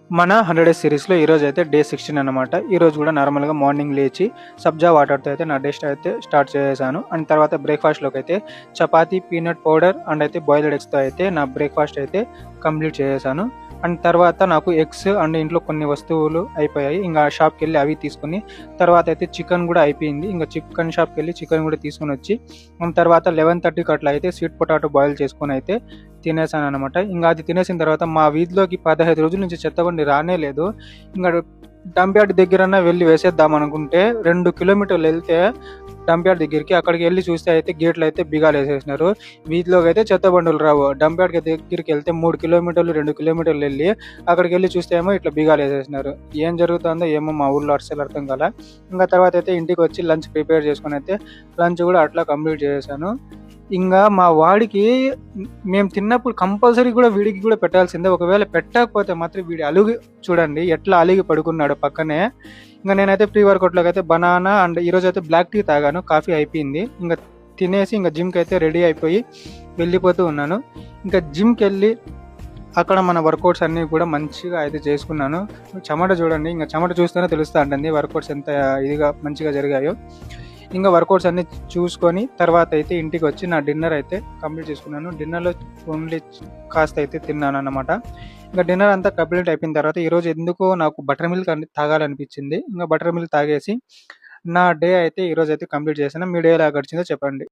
మన 100 డేస్ సిరీస్‌లో ఈరోజైతే డే 16 అనమాట. ఈరోజు కూడా నార్మల్‌గా మార్నింగ్ లేచి సబ్జా వాటర్‌తో అయితే నా డే అయితే స్టార్ట్ చేసేసాను. అండ్ తర్వాత బ్రేక్‌ఫాస్ట్‌లోకైతే చపాతీ, పీనట్ పౌడర్ అండ్ అయితే బాయిల్డ్ ఎగ్స్‌తో అయితే నా బ్రేక్‌ఫాస్ట్ అయితే కంప్లీట్ చేసేసాను. అండ్ తర్వాత నాకు ఎగ్స్ అండ్ ఇంట్లో కొన్ని వస్తువులు అయిపోయాయి. ఇంగా షాప్‌కెళ్ళి అవి తీసుకొని తర్వాత అయితే చికెన్ కూడా అయిపోయింది. ఇంక చికెన్ షాప్‌కెళ్ళి చికెన్ కూడా తీసుకొనొచ్చి తర్వాత 11:30కి అట్లా అయితే స్వీట్ పొటాటో బాయిల్ చేసుకొని అయితే తినేసాననమాట. ఇంక అది తినేసిన తర్వాత మా వీధిలోకి 15 రోజుల నుంచి చెత్తబండి రానే లేదు. ఇంక డంప్ యార్డ్ దగ్గరన్నా వెళ్ళి వేసేద్దామనుకుంటే 2 కిలోమీటర్లు ఎళ్తే డంప్ యార్డ్ దగ్గరికి అక్కడికెళ్ళి చూస్తే అయితే గేట్లయితే బిగాలేసేసినారు. వీధిలోకైతే చెత్తబండులు రావు. డంప్ యార్డ్ దగ్గరికెళ్తే 3 కిలోమీటర్లు, 2 కిలోమీటర్లు ఎళ్లి అక్కడికెళ్ళి చూస్తే ఏమో ఇట్లా బిగాలేసేసినారు. ఏం జరుగుతుందో ఏమో మా ఊర్లో అస్సలు అర్థం కాలే. ఇంక తర్వాత అయితే ఇంటికొచ్చి లంచ్ ప్రిపేర్ చేసుకొని అయితే లంచ్ కూడా అట్లా కంప్లీట్ చేసేసాను. ఇంగా మా వాడికి మేము తిన్నప్పుడు కంపల్సరీ కూడా వీడికి కూడా పెట్టాల్సిందే. ఒకవేళ పెట్టకపోతే మాత్రం వీడి అలుగు చూడండి ఎట్లా అలిగి పడుకున్నాడో పక్కనే. ఇంక నేనైతే ప్రీ వర్కౌట్‌లోకి అయితే బనానా అండ్ ఈరోజైతే బ్లాక్ టీ తాగాను. కాఫీ అయిపోయింది. ఇంక తినేసి ఇంక జిమ్‌కి అయితే రెడీ అయిపోయి వెళ్ళిపోతూ ఉన్నాను. ఇంకా జిమ్‌కెళ్ళి అక్కడ మన వర్కౌట్స్ అన్నీ కూడా మంచిగా అయితే చేసుకున్నాను. చెమట చూడండి. ఇంక చెమట చూస్తేనే తెలుస్తా ఉంటుంది వర్కౌట్స్ ఎంత ఇదిగా మంచిగా జరిగాయో. ఇంకా వర్కౌట్స్ అన్నీ చూసుకొని తర్వాత అయితే ఇంటికి వచ్చి నా డిన్నర్ అయితే కంప్లీట్ చేసుకున్నాను. డిన్నర్‌లో ఓన్లీ కాస్త అయితే తిన్నానన్నమాట. ఇంకా డిన్నర్ అంతా కంప్లీట్ అయిపోయిన తర్వాత ఈరోజు ఎందుకో నాకు బటర్ మిల్క్ తాగాలనిపించింది. ఇంక బటర్ మిల్క్ తాగేసి నా డే అయితే ఈరోజైతే కంప్లీట్ చేశాను. మీ డే ఎలా గడిచిందో చెప్పండి?